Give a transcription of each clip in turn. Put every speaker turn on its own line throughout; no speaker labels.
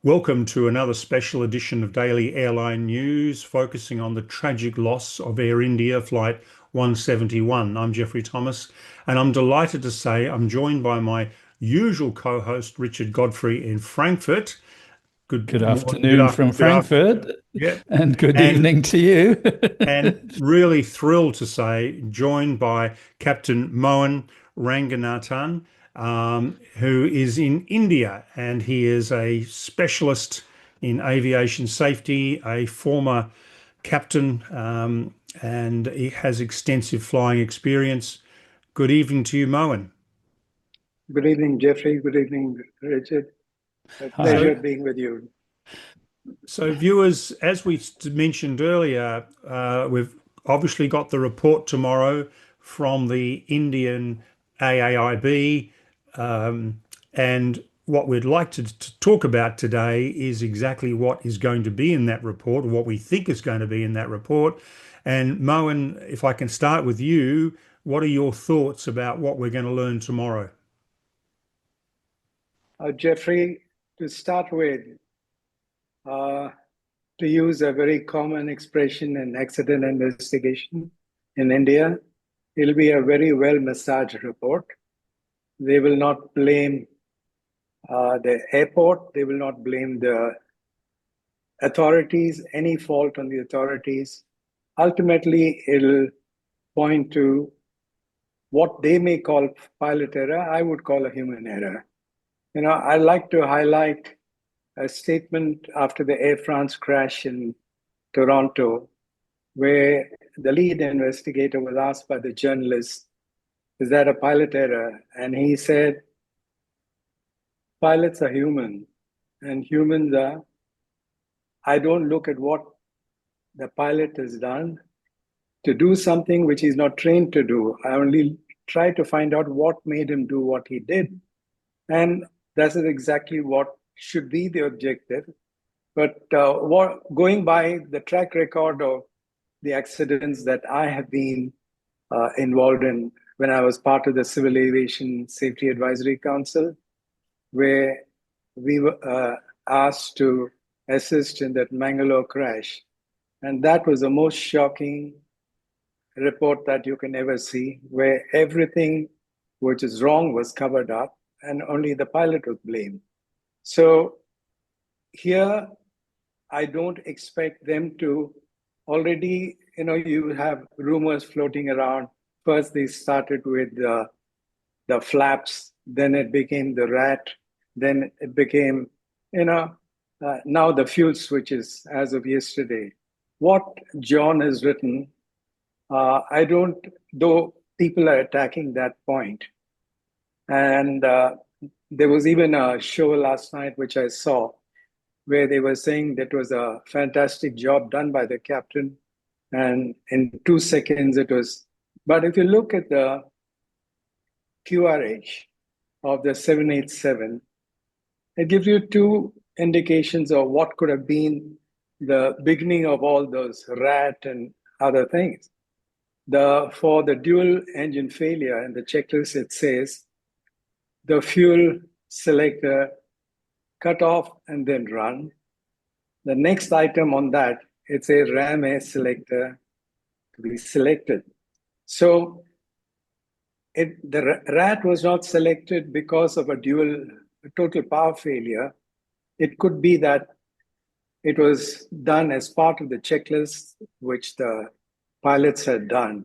Welcome to another special edition of Daily Airline News, focusing on the tragic loss of Air India Flight 171. I'm Geoffrey Thomas, and I'm delighted to say I'm joined by my usual co-host, Richard Godfrey in Frankfurt. Good
Good
morning, good
afternoon from
afternoon, good afternoon.
Frankfurt,
Yeah,
and good
and
evening to you.
really thrilled to say, joined by Captain Mohan Ranganathan, who is in India, and he is a specialist in aviation safety, a former captain, and he has extensive flying experience. Good evening to you, Mohan.
Good evening, Geoffrey. Good evening, Richard. A
Hi.
pleasure being with you.
So, viewers, as we mentioned earlier, we've obviously got the report tomorrow from the Indian AAIB, and what we'd like to talk about today is exactly what is going to be in that report, or what we think is going to be in that report. And Mohan, if I can start with you, what are your thoughts about what we're going to learn tomorrow?
Geoffrey, to start with, to use a very common expression in accident investigation in India, it'll be a very well-massaged report. They will not blame the airport. They will not blame the authorities, any fault on the authorities. Ultimately, it'll point to what they may call pilot error. I would call a human error. I'd like to highlight a statement after the Air France crash in Toronto, where the lead investigator was asked by the journalist, is that a pilot error? And he said, pilots are human, and humans are, I don't look at what the pilot has done to do something which he's not trained to do. I only try to find out what made him do what he did. And that is exactly what should be the objective. But going by the track record of the accidents that I have been involved in when I was part of the Civil Aviation Safety Advisory Council, where we were asked to assist in that Mangalore crash. And that was the most shocking report that you can ever see, where everything which is wrong was covered up and only the pilot was blamed. So here, I don't expect them to already, you have rumors floating around. First, they started with the flaps, then it became the rat, then it became, now the fuel switches as of yesterday. What John has written, I don't, though people are attacking that point. And there was even a show last night, which I saw, where they were saying that was a fantastic job done by the captain. And in 2 seconds it was, but if you look at the QRH of the 787, it gives you two indications of what could have been the beginning of all those rat and other things. For the dual engine failure in the checklist, it says the fuel selector cut off and then run. The next item on that, it's a RAM air selector to be selected. So the RAT was not selected because of a total power failure. It could be that it was done as part of the checklist, which the pilots had done.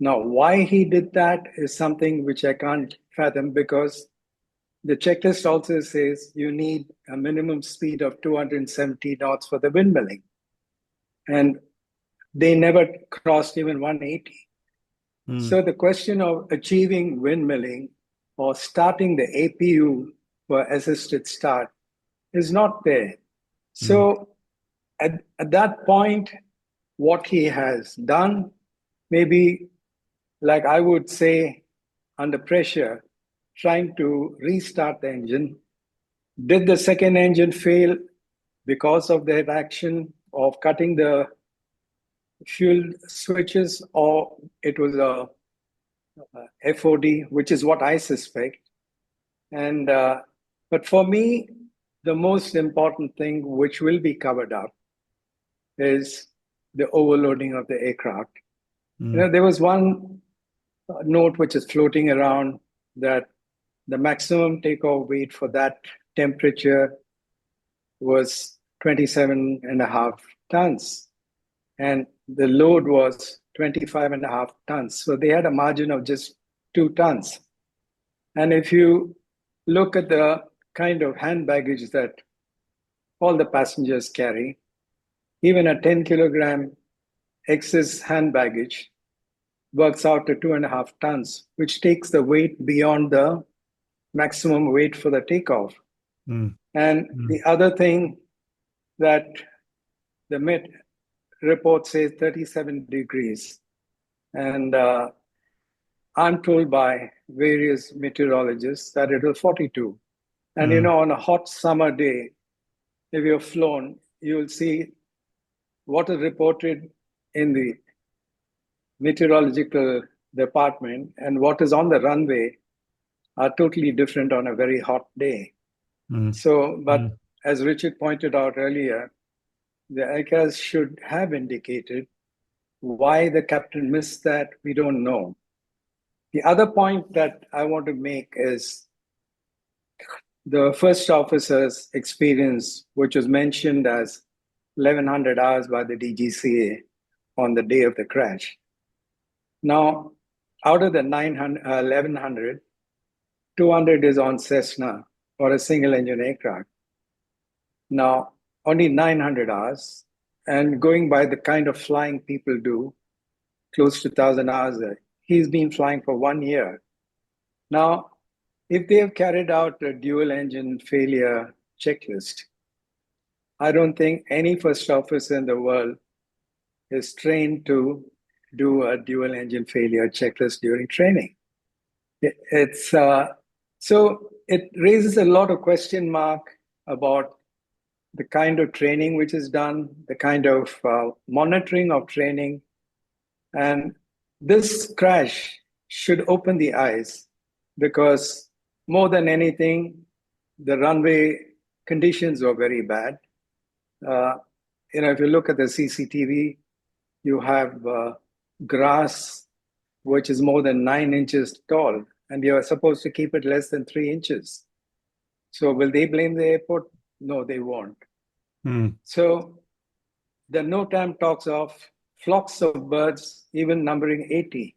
Now, why he did that is something which I can't fathom, because the checklist also says you need a minimum speed of 270 knots for the windmilling. And they never crossed even 180. So the question of achieving windmilling or starting the APU for assisted start is not there. So at that point, what he has done, maybe, like I would say, under pressure, trying to restart the engine. Did the second engine fail because of that action of cutting the fuel switches, or it was a FOD, which is what I suspect. And but for me, the most important thing which will be covered up is the overloading of the aircraft. There was one note which is floating around that the maximum takeoff weight for that temperature was 27.5 tons, and the load was 25.5 tons. So they had a margin of just 2 tons. And if you look at the kind of hand baggage that all the passengers carry, even a 10-kilogram excess hand baggage works out to 2.5 tons, which takes the weight beyond the maximum weight for the takeoff. And the other thing that the Met report says 37 degrees. And I'm told by various meteorologists that it was 42. And on a hot summer day, if you're flown, you'll see what is reported in the meteorological department and what is on the runway are totally different on a very hot day. But as Richard pointed out earlier, the ICAS should have indicated why the captain missed that. We don't know. The other point that I want to make is the first officer's experience, which was mentioned as 1,100 hours by the DGCA on the day of the crash. Now, out of the 1,100, 200 is on Cessna or a single engine aircraft. Now, only 900 hours, and going by the kind of flying people do, close to 1,000 hours, he's been flying for 1 year. Now, if they have carried out a dual engine failure checklist, I don't think any first officer in the world is trained to do a dual engine failure checklist during training. So it raises a lot of question mark about the kind of training which is done, the kind of monitoring of training. And this crash should open the eyes, because more than anything, the runway conditions were very bad. If you look at the CCTV, you have grass which is more than 9 inches tall, and you're supposed to keep it less than 3 inches. So will they blame the airport? No, they won't. So the NOTAM talks of flocks of birds, even numbering 80.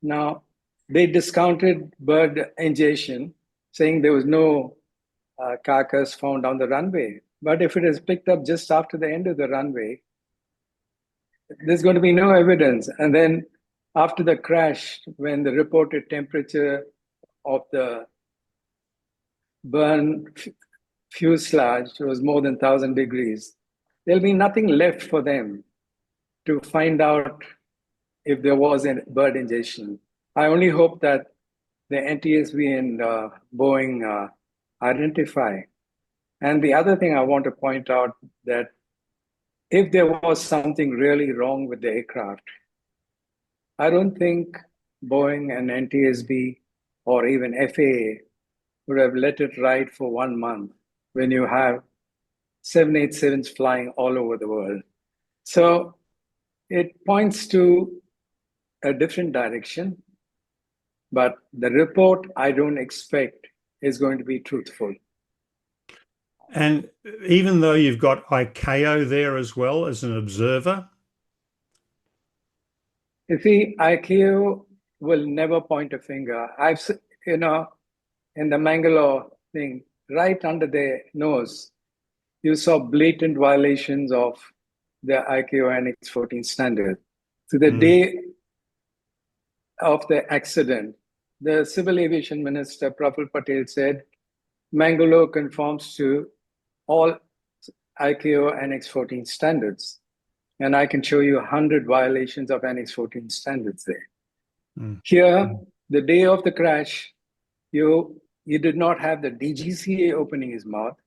Now, they discounted bird ingestion, saying there was no carcass found on the runway. But if it is picked up just after the end of the runway, there's going to be no evidence. And then after the crash, when the reported temperature of the burn fuselage was more than 1,000 degrees, there'll be nothing left for them to find out if there was a bird ingestion. I only hope that the NTSB and Boeing identify. And the other thing I want to point out, that if there was something really wrong with the aircraft, I don't think Boeing and NTSB or even FAA would have let it ride for 1 month when you have 787s flying all over the world. So it points to a different direction, but the report I don't expect is going to be truthful.
And even though you've got ICAO there as well as an observer?
You see, ICAO will never point a finger. In the Mangalore thing, right under their nose, you saw blatant violations of the ICAO Annex 14 standard. So the day of the accident, the Civil Aviation Minister, Praful Patel, said, Mangalore conforms to all ICAO Annex 14 standards. And I can show you 100 violations of Annex 14 standards there. Here, the day of the crash, you did not have the DGCA opening his mouth,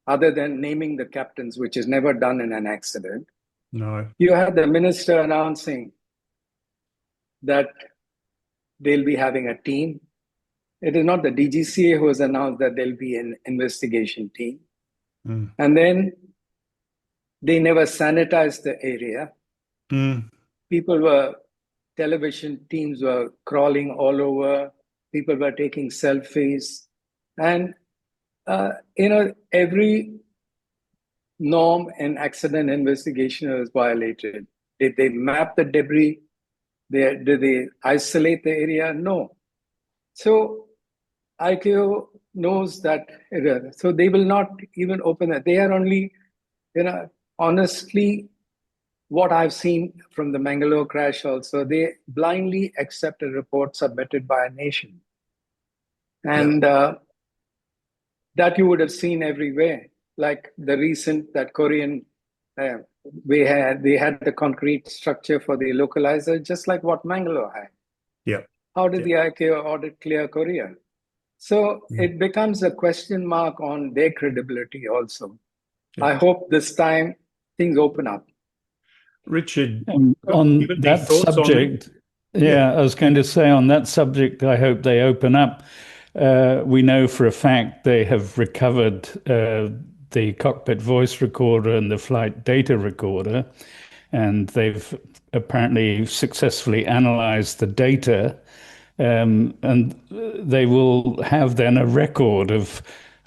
other than naming the captains, which is never done in an accident.
No.
You had the minister announcing that they'll be having a team, it is not the DGCA who has announced that there'll be an investigation team.
Mm.
And then they never sanitized the area.
Mm.
People were, television teams were crawling all over. People were taking selfies. And, every norm and accident investigation was violated. Did they map the debris? Did they isolate the area? No. So ICAO knows that, so they will not even open it. They are only, honestly, what I've seen from the Mangalore crash also, they blindly accept a report submitted by a nation.
Yeah.
And that you would have seen everywhere, like the recent, that Korean, they had the concrete structure for the localizer, just like what Mangalore had.
Yeah.
How did
Yeah.
the ICAO audit clear Korea? So it becomes a question mark on their credibility also.
Yeah.
I hope this time things open up.
Richard,
On
you got any
that
thoughts on it?
subject, yeah, I was going to say on that subject, I hope they open up. We know for a fact they have recovered the cockpit voice recorder and the flight data recorder, and they've apparently successfully analyzed the data. And they will have then a record of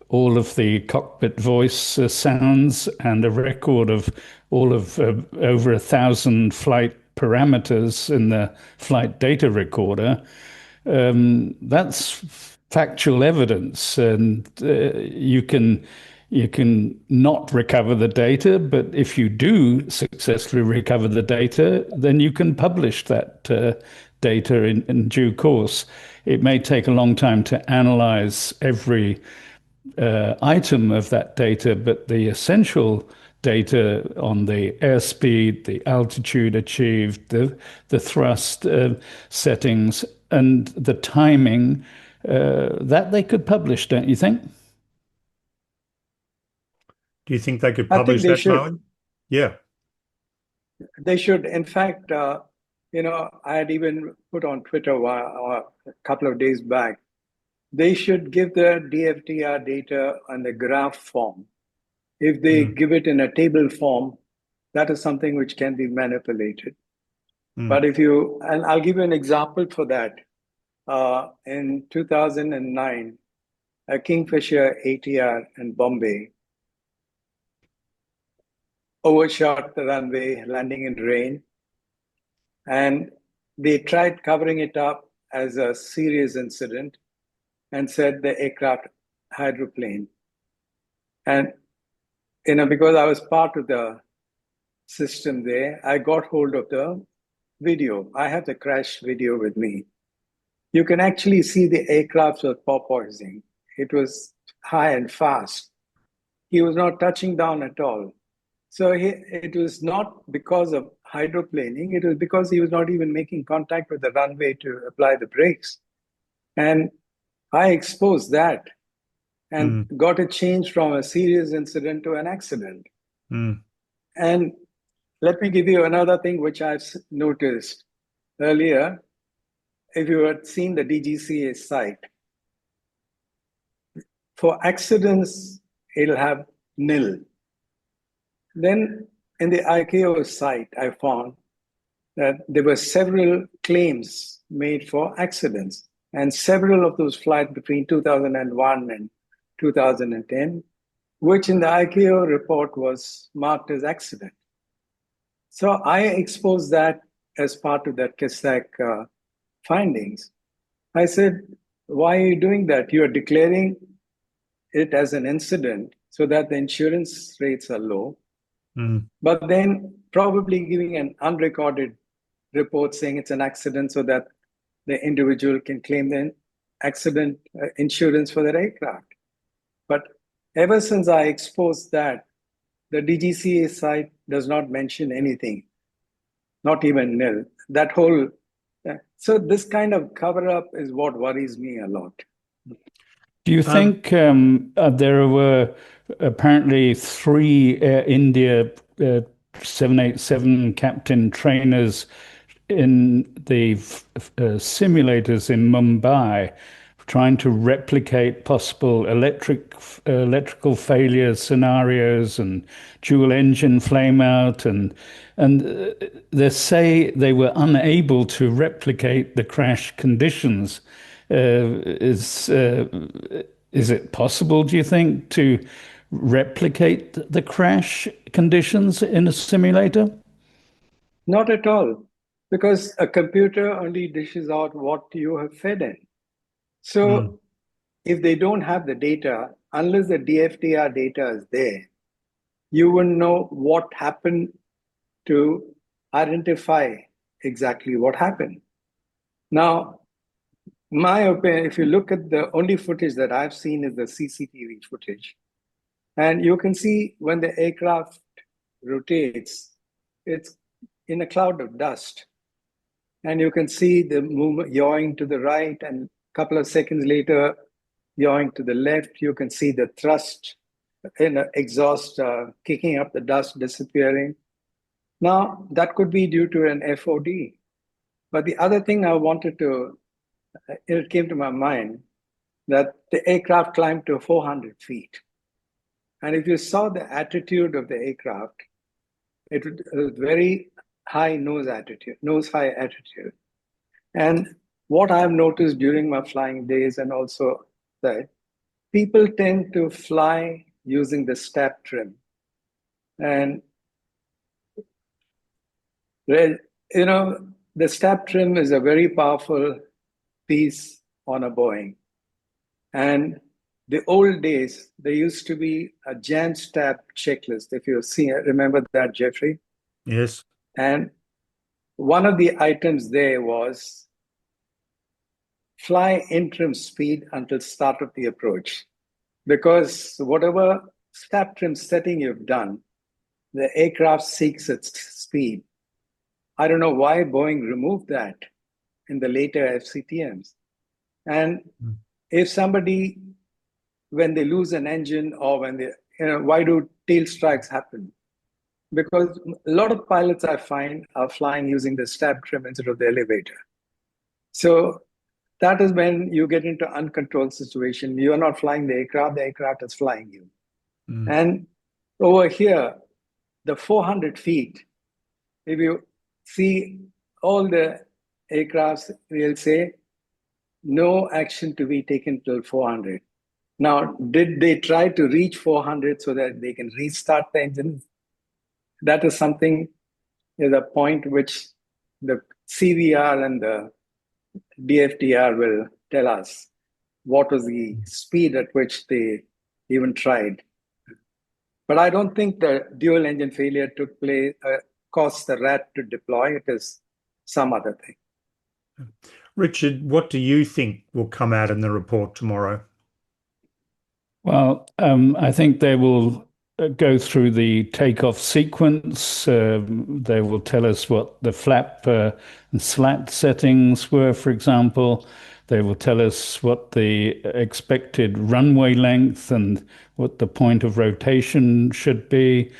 all of the cockpit voice sounds and a record of all of over 1,000 flight parameters in the flight data recorder. That's factual evidence, and you can not recover the data, but if you do successfully recover the data, then you can publish that data in due course. It may take a long time to analyze every item of that data, but the essential data on the airspeed, the altitude achieved, the thrust settings, and the timing, that they could publish, don't you think?
Do you think they could
I think
publish
they
that,
should.
Mohan? Yeah.
They should. In fact, I had even put on Twitter a couple of days back, they should give the DFTR data on the graph form. If they give it in a table form, that is something which can be manipulated. But and I'll give you an example for that. In 2009, a Kingfisher ATR in Bombay overshot the runway, landing in rain. And they tried covering it up as a serious incident and said the aircraft hydroplaned. And, because I was part of the system there, I got hold of the video. I have the crash video with me. You can actually see the aircraft was porpoising. It was high and fast. He was not touching down at all. So it was not because of hydroplaning, it was because he was not even making contact with the runway to apply the brakes. And I exposed that and got it changed from a serious incident to an accident. And let me give you another thing which I've noticed earlier. If you had seen the DGCA site, for accidents, it'll have nil. Then in the ICAO site, I found that there were several claims made for accidents, and several of those flights between 2001 and 2010, which in the ICAO report was marked as accident. So I exposed that as part of that KISAC findings. I said, why are you doing that? You are declaring it as an incident so that the insurance rates are low, but then probably giving an unrecorded report saying it's an accident so that the individual can claim the accident insurance for their aircraft. But ever since I exposed that, the DGCA site does not mention anything, not even nil. That whole, so this kind of cover up is what worries me a lot.
Do you think there were apparently 3 Air India 787 captain trainers in the simulators in Mumbai trying to replicate possible electrical failure scenarios and dual engine flameout, and they say they were unable to replicate the crash conditions. Is it possible, do you think, to replicate the crash conditions in a simulator?
Not at all, because a computer only dishes out what you have fed in. So if they don't have the data, unless the DFDR data is there, you wouldn't know what happened to identify exactly what happened. Now, my opinion, if you look at the only footage that I've seen is the CCTV footage. And you can see when the aircraft rotates, it's in a cloud of dust. And you can see the movement yawing to the right, and a couple of seconds later, yawing to the left. You can see the thrust in the exhaust kicking up the dust, disappearing. Now, that could be due to an FOD. But the other thing I wanted to, it came to my mind, that the aircraft climbed to 400 feet. And if you saw the attitude of the aircraft, it was very high nose high attitude. And what I've noticed during my flying days, and also that people tend to fly using the stab trim. And, you know, the stab trim is a very powerful piece on a Boeing. And the old days, there used to be a jam stab checklist. If you see, remember that, Geoffrey?
Yes.
And one of the items there was fly interim speed until start of the approach. Because whatever stab trim setting you've done, the aircraft seeks its speed. I don't know why Boeing removed that in the later FCTMs. And if somebody, when they lose an engine, or when they, why do tail strikes happen? Because a lot of pilots I find are flying using the stab trim instead of the elevator. So that is when you get into uncontrolled situation. You are not flying the aircraft is flying you. And over here, the 400 feet, if you see all the aircrafts, they'll say, no action to be taken till 400. Now, did they try to reach 400 so that they can restart the engine? That is something, is a point which the CVR and the DFDR will tell us what was the speed at which they even tried. But I don't think the dual engine failure took place, caused the RAT to deploy. It is some other thing.
Richard, what do you think will come out in the report tomorrow?
Well, I think they will go through the takeoff sequence. They will tell us what the flap and slat settings were, for example. They will tell us what the expected runway length and what the point of rotation should be.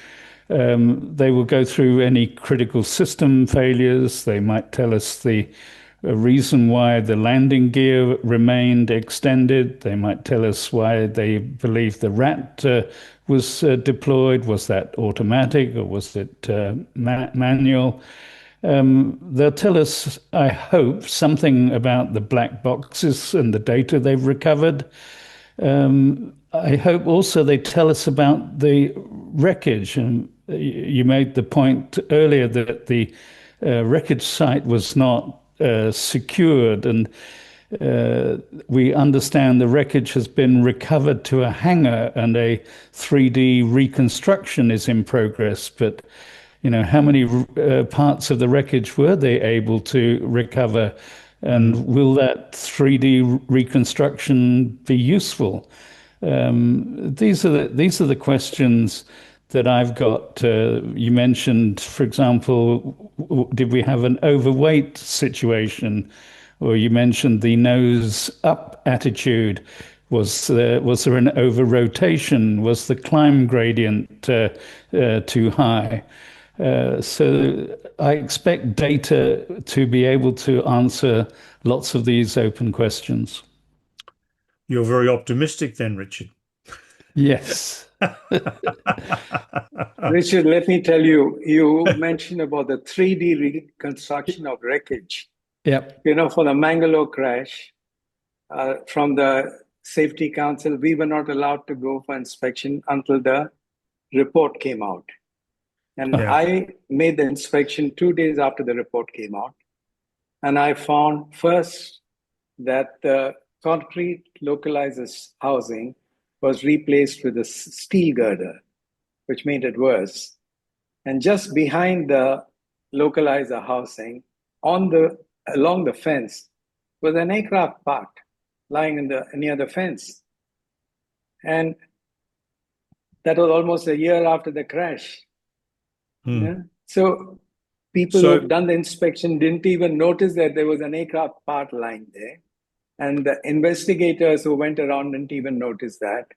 They will go through any critical system failures. They might tell us the reason why the landing gear remained extended. They might tell us why they believe the RAT was deployed. Was that automatic or was it manual? They'll tell us, I hope, something about the black boxes and the data they've recovered. I hope also they tell us about the wreckage. And you made the point earlier that the wreckage site was not secured, and we understand the wreckage has been recovered to a hangar and a 3D reconstruction is in progress. But how many parts of the wreckage were they able to recover, and will that 3D reconstruction be useful? These are the questions that I've got. You mentioned, for example, did we have an overweight situation? Or you mentioned the nose up attitude. Was there an over rotation? Was the climb gradient too high? So I expect data to be able to answer lots of these open questions.
You're very optimistic then, Richard.
Yes.
Richard, let me tell you, you mentioned about the 3D reconstruction of wreckage.
Yep.
For the Mangalore crash, from the Safety Council, we were not allowed to go for inspection until the report came out. And
Yeah.
I made the inspection 2 days after the report came out. And I found first that the concrete localized housing was replaced with a steel girder, which made it worse. And just behind the localizer housing, along the fence, was an aircraft part lying near the fence. And that was almost a year after the crash. Yeah? So people who have done the inspection didn't even notice that there was an aircraft part lying there. And the investigators who went around didn't even notice that.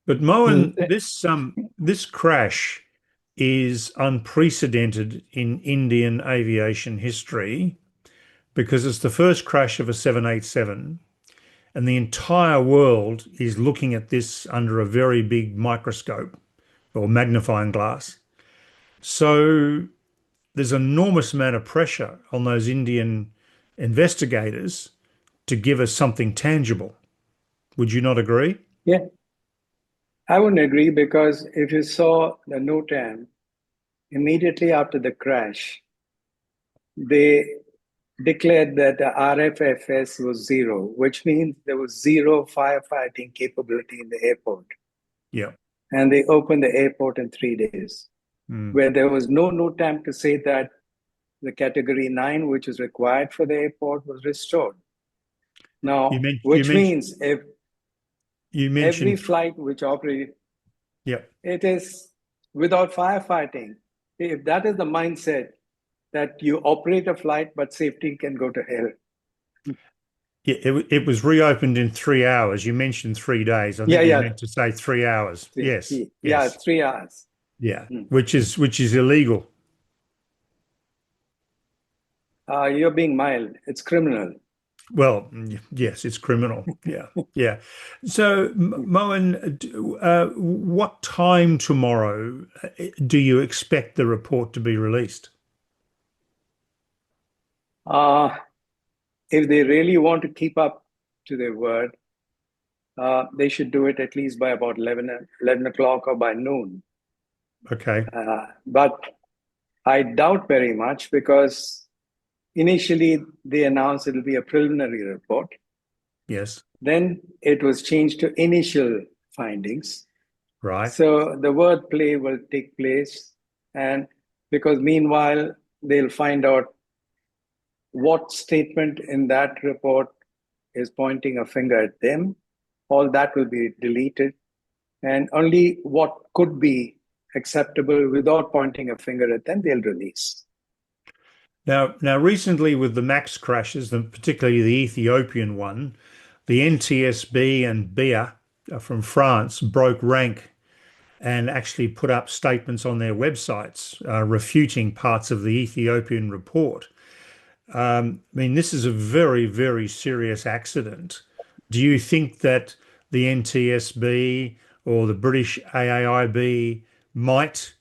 But Mohan, this crash is unprecedented in Indian aviation history because it's the first crash of a 787, and the entire world is looking at this under a very big microscope or magnifying glass. So there's an enormous amount of pressure on those Indian investigators to give us something tangible. Would you not agree?
Yeah, I wouldn't agree, because if you saw the NOTAM, immediately after the crash, they declared that the RFFS was zero, which means there was zero firefighting capability in the airport.
Yeah.
And they opened the airport in 3 days, where there was no NOTAM to say that the category 9, which is required for the airport, was restored. Now, means if every flight which operates, it is without firefighting. If that is the mindset, that you operate a flight, but safety can go to hell.
Yeah, it was reopened in 3 hours. You mentioned 3 days. I think you meant to say 3 hours. Yes.
Yeah, 3 hours.
Yeah, which is illegal.
You're being mild. It's criminal.
Well, yes, it's criminal. Yeah, yeah. So, Mohan, what time tomorrow do you expect the report to be released?
If they really want to keep up to their word, they should do it at least by about 11 o'clock or by noon.
Okay.
But I doubt very much, because initially they announced it will be a preliminary report.
Yes.
Then it was changed to initial findings.
Right.
So the wordplay will take place. And because meanwhile, they'll find out what statement in that report is pointing a finger at them. All that will be deleted. And only what could be acceptable without pointing a finger at them, they'll release.
Now, recently with the MAX crashes, particularly the Ethiopian one, the NTSB and BIA from France broke rank and actually put up statements on their websites refuting parts of the Ethiopian report. I mean, this is a very, very serious accident. Do you think that the NTSB or the British AAIB might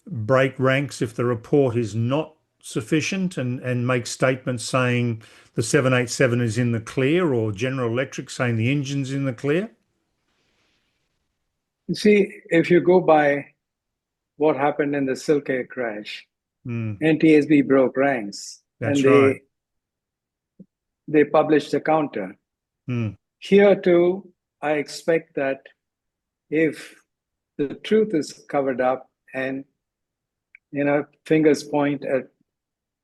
break ranks if the report is not sufficient and make statements saying the 787 is in the clear, or General Electric saying the engine's in the clear?
You see, if you go by what happened in the Silk Air crash, NTSB broke ranks.
That's right.
They published a counter. Here too, I expect that if the truth is covered up and fingers point at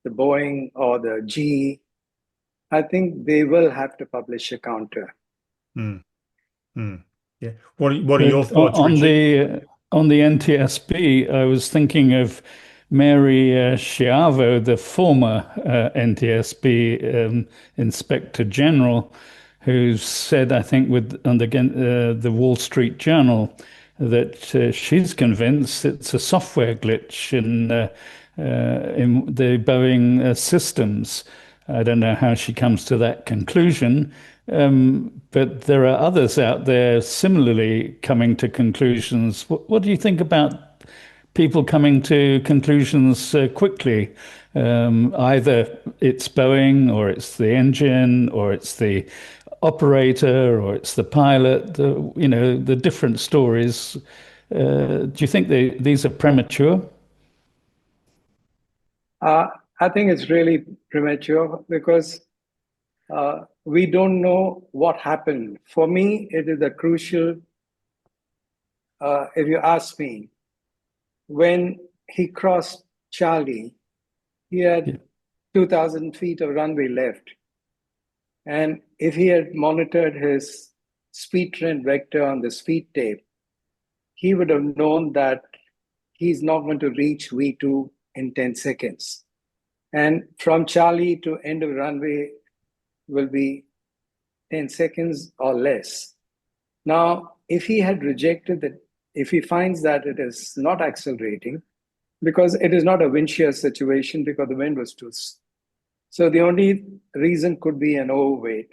the Boeing or the GE, I think they will have to publish a counter.
Yeah. What are your thoughts, Richard?
On the NTSB, I was thinking of Mary Schiavo, the former NTSB Inspector General, who said, I think, the Wall Street Journal, that she's convinced it's a software glitch in the Boeing systems. I don't know how she comes to that conclusion, but there are others out there similarly coming to conclusions. What do you think about people coming to conclusions quickly? Either it's Boeing, or it's the engine, or it's the operator, or it's the pilot. The different stories. Do you think these are premature?
I think it's really premature because we don't know what happened. For me, it is a crucial, if you ask me, when he crossed Charlie, he had 2,000 feet of runway left. And if he had monitored his speed trend vector on the speed tape, he would have known that he's not going to reach V2 in 10 seconds. And from Charlie to end of runway will be 10 seconds or less. Now, if he had rejected that, if he finds that it is not accelerating, because it is not a wind shear situation because the wind was too. So the only reason could be an overweight.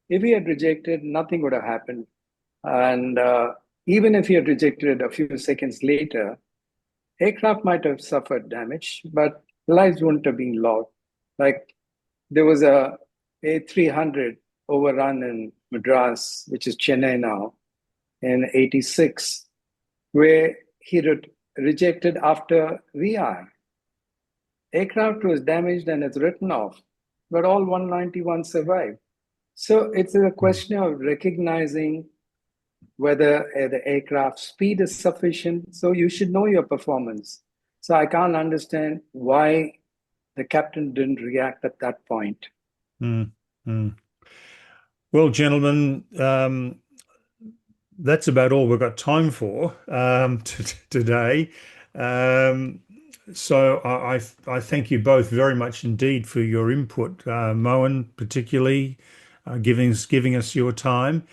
If he had rejected, nothing would have happened. And even if he had rejected a few seconds later, aircraft might have suffered damage, but lives wouldn't have been lost. Like there was a A300 overrun in Madras, which is Chennai now, in 86, where he rejected after VR. Aircraft was damaged and it's written off, but all 191 survived. So it's a question of recognizing whether the aircraft speed is sufficient. So you should know your performance. So I can't understand why the captain didn't react at that point.
Mm, mm. Well, gentlemen, that's about all we've got time for today. So I thank you both very much indeed for your input, Mohan particularly, giving us your time.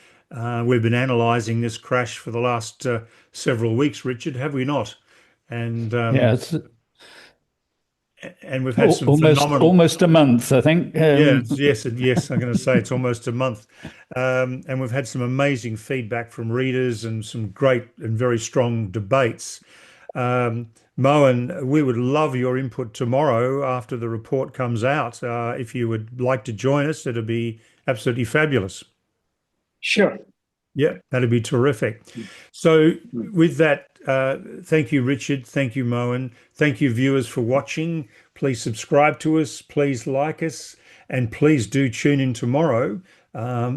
We've been analysing this crash for the last several weeks, Richard, have we not? And
Yeah, it's
and we've had some
almost a month, I think.
Yes. I'm going to say it's almost a month, and we've had some amazing feedback from readers and some great and very strong debates. Mohan, we would love your input tomorrow after the report comes out. If you would like to join us, it'd be absolutely fabulous.
Sure.
Yeah, that'd be terrific. So with that, thank you, Richard. Thank you, Mohan. Thank you, viewers, for watching. Please subscribe to us. Please like us. And please do tune in tomorrow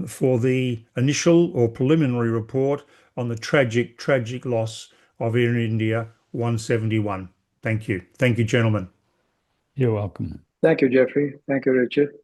for the initial or preliminary report on the tragic, tragic loss of Air India 171. Thank you. Thank you, gentlemen.
You're welcome.
Thank you, Geoffrey. Thank you, Richard.